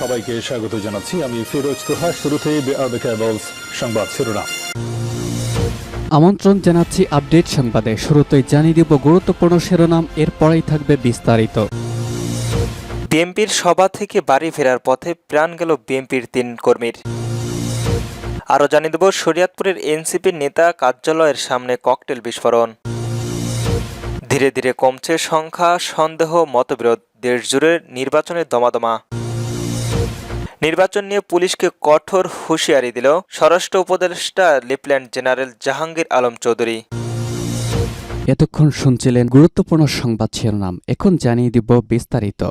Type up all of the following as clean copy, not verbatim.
সবাইকে স্বাগত জানাচ্ছি। আমি ফিরোজ তোহা। শুরুতেই সংবাদ শিরোনাম। আমন্ত্রণ জানাচ্ছি আপডেট সংবাদে। শুরুতেই জানিয়ে দিব গুরুত্বপূর্ণ শিরোনাম, এরপরেই থাকবে বিস্তারিত। বিএনপির সভা থেকে বাড়ি ফেরার পথে প্রাণ গেল বিএনপির ৩ কর্মীর। আরও জানিয়ে দেব শরীয়তপুরের এনসিপির নেতা কার্যালয়ের সামনে ককটেল বিস্ফোরণ। ধীরে ধীরে কমছে সংখ্যা, সন্দেহ, মতবিরোধ, দেশজুড়ে নির্বাচনের দমাদমা। নির্বাচন নিয়ে পুলিশকে কঠোর হুঁশিয়ারি দিল স্বরাষ্ট্র উপদেষ্টা লেফটেন্যান্ট জেনারেল জাহাঙ্গীর আলম চৌধুরী। এতক্ষণ শুনছিলেন গুরুত্বপূর্ণ সংবাদ শিরোনাম, এখন জানিয়ে দিব বিস্তারিত।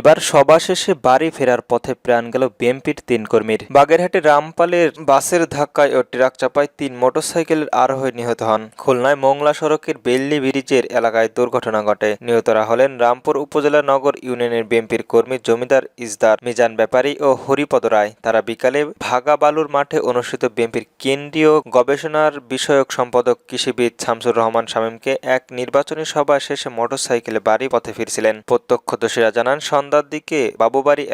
এবার সভা শেষে বাড়ি ফেরার পথে প্রাণ গেল বিএনপির ৩ কর্মীর। বাগেরহাটে রামপালের বাসের ধাক্কায় ও ট্রাক চাপায় ৩ মোটরসাইকেলের আরোহী নিহত হন। খুলনায় মোংলা সড়কের বেল্লি ব্রিজের এলাকায় দুর্ঘটনা ঘটে। নিহতরা হলেন রামপুর উপজেলা নগর ইউনিয়নের বিএনপির কর্মী জমিদার ইসদার, মিজান ব্যাপারী ও হরিপদ রায়। তারা বিকালে ভাগা বালুর মাঠে অনুষ্ঠিত বিএনপির কেন্দ্রীয় গবেষণার বিষয়ক সম্পাদক কৃষিবিদ শামসুর রহমান শামীমকে এক নির্বাচনী সভা শেষে মোটরসাইকেলে বাড়ি পথে ফিরছিলেন। প্রত্যক্ষদর্শীরা জানান, সন্ধ্যার দিকে বাবুবাড়ি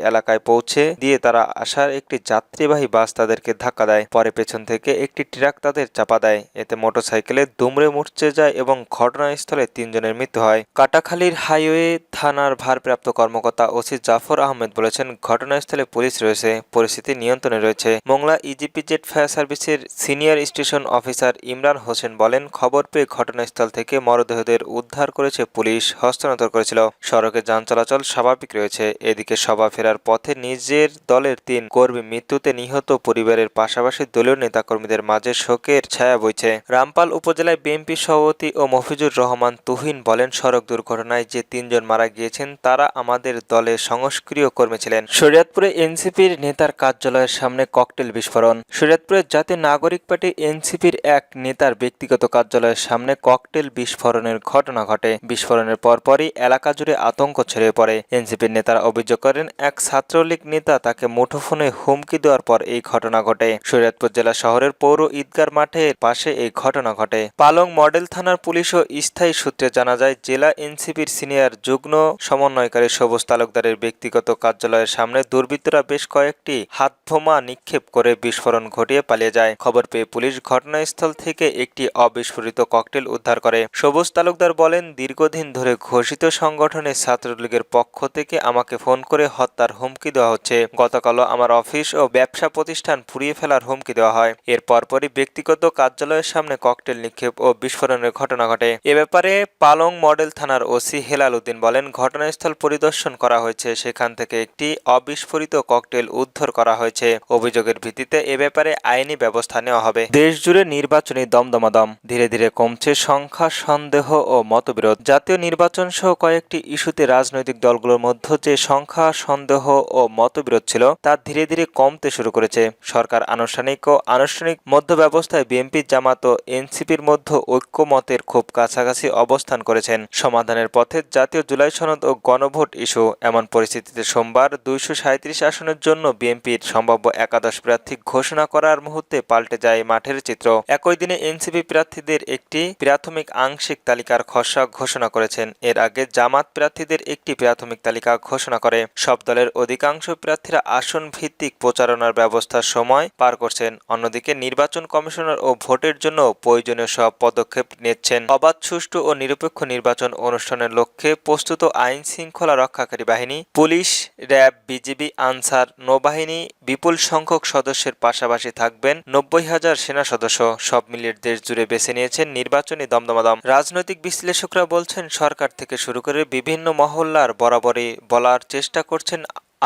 এলাকায় পৌঁছে দিয়ে তারা আসার একটি যাত্রীবাহী বাস তাদেরকে ধাক্কা দেয়। পরে পেছন থেকে একটি ট্রাক তাদের চাপা দেয়। এতে মোটরসাইকেলে দুমড়ে মুচড়ে যায় এবং ঘটনাস্থলে ৩ জনের মৃত্যু হয়। কাটাখালীর হাইওয়ে থানার ভারপ্রাপ্ত কর্মকর্তা ওসি জাফর আহমেদ বলেছেন, ঘটনাস্থলে পুলিশ রয়েছে, পরিস্থিতি নিয়ন্ত্রণে রয়েছে। মোংলা ইজিপিজেড ফায়ার সার্ভিসের senior station officer Imran Hossain বলেন, খবর পেয়ে ঘটনাস্থল থেকে মরদেহদের উদ্ধার করেছে পুলিশ, হস্তান্তর করেছিল। সড়কে যান চলাচল স্বাভাবিক রয়েছে। এদিকে সভা ফেরার পথে নিজের দলের ৩ কর্মী মৃত্যুতে নিহত পরিবারের পাশাপাশি দলীয় নেতাকর্মীদের মাঝে শোকের ছায়া বইছে। রামপাল উপজেলায় বিএনপি সভাপতি ও মফিজুর রহমান তুহিন বলেন, সড়ক দুর্ঘটনায় যে ৩ জন মারা গিয়েছেন তারা আমাদের দলের সংস্ক্রিয় কর্মী ছিলেন। শরীয়তপুরে এনসিপির নেতার কার্যালয়ের সামনে ককটেল বিস্ফোরণ। শরীয়তপুরের জাতীয় নাগরিক পার্টি এনসিপির এক নেতার ব্যক্তিগত কার্যালয়ের সামনে ককটেল বিস্ফোরণের ঘটনা ঘটে। বিস্ফোরণের পরপরই এলাকা জুড়ে আতঙ্ক ছড়িয়ে পড়ে। এনসিপির নেতারা অভিযোগ করেন, এক ছাত্রলীগ নেতা তাকে মুঠোফোনে হুমকি দেওয়ার পর এই ঘটনা ঘটে। শরীয়তপুর জেলা শহরের পৌর ঈদগার মাঠের পাশে এই ঘটনা ঘটে। পালং মডেল থানার পুলিশ ও স্থায়ী সূত্রে জানা যায়, জেলা এনসিপির সিনিয়র যুগ্ম সমন্বয়কারী সবুজ তালুকদারের ব্যক্তিগত কার্যালয়ের সামনে দুর্বৃত্তরা বেশ কয়েকটি হাতবোমা নিক্ষেপ করে বিস্ফোরণ ঘটিয়ে পালিয়ে যায়। খবর পেয়ে পুলিশ ঘটনাস্থল থেকে একটি অবিস্ফোরিত ককটেল উদ্ধার করে। সবুজ তালুকদার বলেন, দীর্ঘদিন ধরে ঘোষিত সংগঠনের ছাত্রলীগের পক্ষ থেকে আমাকে ফোন করে হত্যার হুমকি দেওয়া হচ্ছে। গতকালও আমার অফিস ও ব্যবসা প্রতিষ্ঠান পুড়িয়ে ফেলার হুমকি দেওয়া হয়। এর পরপরই ব্যক্তিগত কার্যালয়ের সামনে ককটেল নিক্ষেপ ও বিস্ফোরণের ঘটনা ঘটে। এ ব্যাপারে পালং মডেল থানার ওসি হেলাল উদ্দিন বলেন, ঘটনাস্থল পরিদর্শন করা হয়েছে, সেখান থেকে একটি অবিস্ফোরিত ককটেল উদ্ধার করা হয়েছে। অভিযোগের ভিত্তিতে এ ব্যাপারে আইনি ব্যবস্থা নেওয়া হবে। দেশজুড়ে নির্বাচনী দমদমাদম। ধীরে ধীরে কমছে সংখ্যা, সন্দেহ ও মতবিরোধ। জাতীয় নির্বাচন সহ কয়েকটি ইস্যুতে রাজনৈতিক দলগুলোর মধ্যে যে সংখ্যা, সন্দেহ ও মতবিরোধ ছিল তা ধীরে ধীরে কমতে শুরু করেছে। সরকার আনুষ্ঠানিক ও আনুষ্ঠানিক মধ্যব্যবস্থায় বিএনপি, জামাত ও এনসিপির মধ্যে ঐক্যমতের খুব কাছাকাছি অবস্থান করেছেন। সমাধানের পথে জাতীয় জুলাই সনদ ও গণভোট ইস্যু। এমন পরিস্থিতিতে সোমবার 237 আসনের জন্য বিএনপির সম্ভাব্য একাদশ প্রার্থী ঘোষণা করার মুহূর্তে পাল্টে যায় মাঠের চিত্র। একই দিনে এনসিপি প্রার্থীদের একটি প্রাথমিক আংশিক তালিকার খসড়া ঘোষণা করেছেন। এর আগে জামাত প্রার্থীদের একটি প্রাথমিক তালিকা ঘোষণা করে। সব দলের অধিকাংশ প্রার্থীরা আসন ভিত্তিক প্রচারণার ব্যবস্থার সময় পার করছেন। অন্যদিকে নির্বাচন কমিশনার ও ভোটের জন্য প্রয়োজনীয় সব পদক্ষেপ নিচ্ছেন। অবাধ, সুষ্ঠু ও নিরপেক্ষ নির্বাচন অনুষ্ঠানের লক্ষ্যে প্রস্তুত আইন শৃঙ্খলা রক্ষাকারী বাহিনী, পুলিশ, র্যাব, বিজিবি, আনসার, নৌবাহিনী বিপুল সংখ্যক সদস্যের পাশাপাশি থাকবেন 90,000 সেনা সদস্য। সব মিলিয়ে দেশ জুড়ে বেছে নিয়েছেন নির্বাচনী দমদমাদম। রাজনৈতিক বিশ্লেষকরা বলছেন, সরকার থেকে শুরু করে বিভিন্ন মহল্লার বরাবরই বলার চেষ্টা করছেন,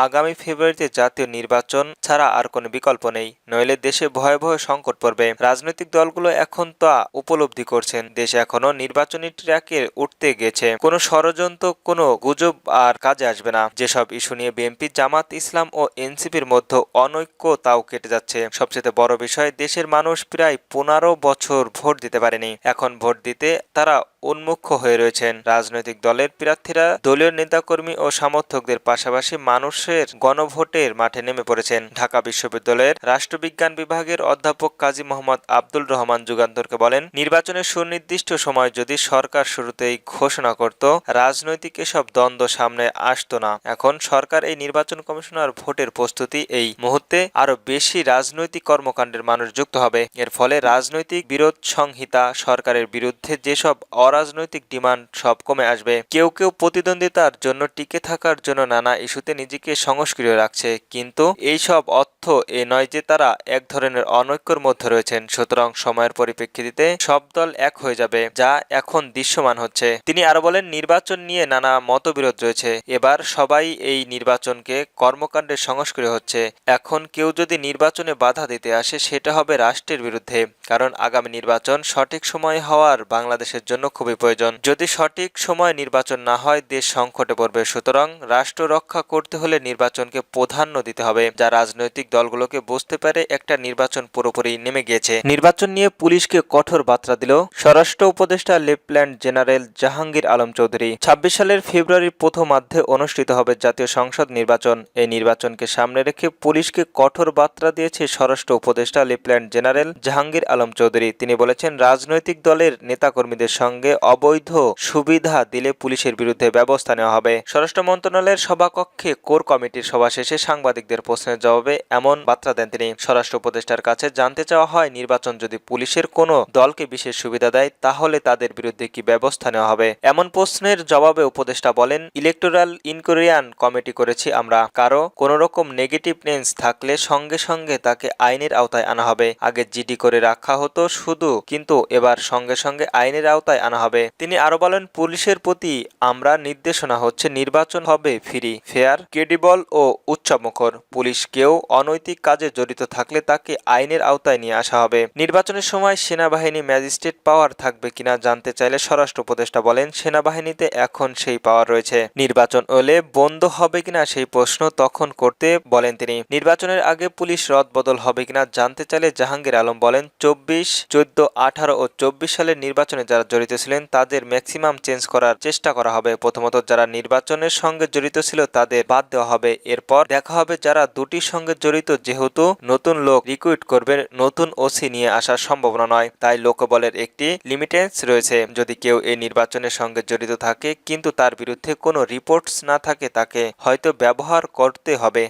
আগামী ফেব্রুয়ারিতে জাতীয় নির্বাচন ছাড়া আর কোনো বিকল্প নেই, নইলে দেশে ভয়াবহ সংকট পড়বে। রাজনৈতিক দলগুলো এখন তা উপলব্ধি করছেন। দেশ এখনো নির্বাচনী ট্র্যাকে উঠতে গেছে। কোনো ষড়যন্ত্র, কোনো গুজব আর কাজে আসবে না। যেসব ইস্যু নিয়ে বিএনপি, জামাত ইসলাম ও এনসিপির মধ্যে অনৈক্য তাও কেটে যাচ্ছে। সবচেয়ে বড় বিষয়, দেশের মানুষ প্রায় 15 বছর ভোট দিতে পারেনি। এখন ভোট দিতে তারা উন্মুখ হয়ে রয়েছেন। রাজনৈতিক দলের প্রার্থীরা দলীয় নেতাকর্মী ও সমর্থকদের পাশাপাশি মানুষের গণভোটের মাঠে নেমে পড়েছেন। ঢাকা বিশ্ববিদ্যালয়ের রাষ্ট্রবিজ্ঞান বিভাগের অধ্যাপক কাজী মোহাম্মদ আব্দুল রহমান যুগান্তরকে বলেন, নির্বাচনের সুনির্দিষ্ট সময় যদি সরকার শুরুতেই ঘোষণা করত, রাজনৈতিক এসব দ্বন্দ্ব সামনে আসতো না। এখন সরকার এই নির্বাচন কমিশনার ভোটের প্রস্তুতি এই মুহূর্তে আরো বেশি রাজনৈতিক কর্মকাণ্ডের মানুষ যুক্ত হবে। এর ফলে রাজনৈতিক বিরোধ সংহিতা, সরকারের বিরুদ্ধে যেসব অরাজনৈতিক ডিমান্ড সব কমে আসবে। কেউ কেউ প্রতিদ্বন্দ্বিতার জন্য টিকে থাকার জন্য নানা ইস্যুতে নিজেকে সংস্ক্রিয় রাখছে, কিন্তু এইসব অর্থ এ নয় যে তারা এক ধরনের অনৈক্যর মধ্যে রয়েছেন। সুতরাং সময়ের পরিপ্রেক্ষিতে সব দল এক হয়ে যাবে, যা এখন দৃশ্যমান হচ্ছে। তিনি আরো বলেন, নির্বাচন নিয়ে নানা মতবিরোধ রয়েছে। এবার সবাই এই নির্বাচনকে কর্মকাণ্ডের সংস্ক্রিয় হচ্ছে। এখন কেউ যদি নির্বাচনে বাধা দিতে আসে, সেটা হবে রাষ্ট্রের বিরুদ্ধে। কারণ আগামী নির্বাচন সঠিক সময়ে হওয়ার বাংলাদেশের জন্য খুবই প্রয়োজন। যদি সঠিক সময় নির্বাচন না হয়, দেশ সংকটে পড়বে। সুতরাং রাষ্ট্র রক্ষা করতে হলে নির্বাচনকে প্রাধান্য দিতে হবে, যা রাজনৈতিক দলগুলোকে বুঝতে পারে একটা নির্বাচন পুরোপুরি নেমে গিয়েছে। নির্বাচন নিয়ে পুলিশকে কঠোর বার্তা দিল স্বরাষ্ট্র উপদেষ্টা লেফটেন্যান্ট জেনারেল জাহাঙ্গীর আলম চৌধুরী। ২৬ সালের ফেব্রুয়ারির প্রথমার্ধে অনুষ্ঠিত হবে জাতীয় সংসদ নির্বাচন। এই নির্বাচনকে সামনে রেখে পুলিশকে কঠোর বার্তা দিয়েছে স্বরাষ্ট্র উপদেষ্টা লেফটেন্যান্ট জেনারেল জাহাঙ্গীর আলম চৌধুরী। তিনি বলেছেন, রাজনৈতিক দলের নেতাকর্মীদের সঙ্গে অবৈধ সুবিধা দিলে পুলিশের বিরুদ্ধে ব্যবস্থা নেওয়া হবে। স্বরাষ্ট্র মন্ত্রণালয়ের সভাকক্ষে কোর কমিটির সভা শেষে সাংবাদিকদের প্রশ্নের জবাবে এমন বার্তা দেন তিনি। স্বরাষ্ট্র উপদেষ্টার কাছে জানতে চাওয়া হয়, নির্বাচন যদি পুলিশের কোনো দলকে বিশেষ সুবিধা দেয়, তাহলে তাদের বিরুদ্ধে কি ব্যবস্থা নেওয়া হবে। এমন প্রশ্নের জবাবে উপদেষ্টা বলেন, ইলেকটোরাল ইনকোয়ারিয়ান কমিটি করেছি আমরা। কারো কোনো রকম নেগেটিভনেস থাকলে সঙ্গে সঙ্গে তাকে আইনের আওতায় আনা হবে। আগে জিডি করে রাখা হতো শুধু, কিন্তু এবার সঙ্গে সঙ্গে আইনের আওতায় আনা হবে। তিনি আরো বলেন, পুলিশের প্রতি আমরা নির্দেশনা হচ্ছে নির্বাচন হবে ফ্রি, ফেয়ার, ক্রেডিবল ও উচ্চমুখর। পুলিশ কেউ অনৈতিক কাজে জড়িত থাকলে তাকে আইনের আওতায় নিয়ে আসা হবে। নির্বাচনের সময় সেনাবাহিনী ম্যাজিস্ট্রেট পাওয়ার থাকবে কিনা জানতে চাইলে স্বরাষ্ট্র উপদেষ্টা বলেন, সেনাবাহিনীতে এখন সেই পাওয়ার রয়েছে। নির্বাচন হলে বন্ধ হবে কিনা সেই প্রশ্ন তখন করতে বলেন তিনি। নির্বাচনের আগে পুলিশ রদবদল হবে কিনা জানতে চাইলে জাহাঙ্গীর আলম বলেন, ২৪, ১৪, ১৮ ও ২৪ সালের নির্বাচনে যারা জড়িত ছিলেন তাদের ম্যাক্সিমাম চেঞ্জ করার চেষ্টা করা হবে। প্রথমত যারা নির্বাচনের সঙ্গে জড়িত ছিল তাদের বাদ দেওয়া হবে। এরপর দেখা হবে যারা দুটির সঙ্গে জড়িত। যেহেতু নতুন লোক রিক্রুট করবে, নতুন ওসি নিয়ে আসার সম্ভাবনা নয়, তাই লোকবলের একটি লিমিটেন্স রয়েছে। যদি কেউ এই নির্বাচনের সঙ্গে জড়িত থাকে কিন্তু তার বিরুদ্ধে কোনো রিপোর্টস না থাকে, তাকে হয়তো ব্যবহার করতে হবে।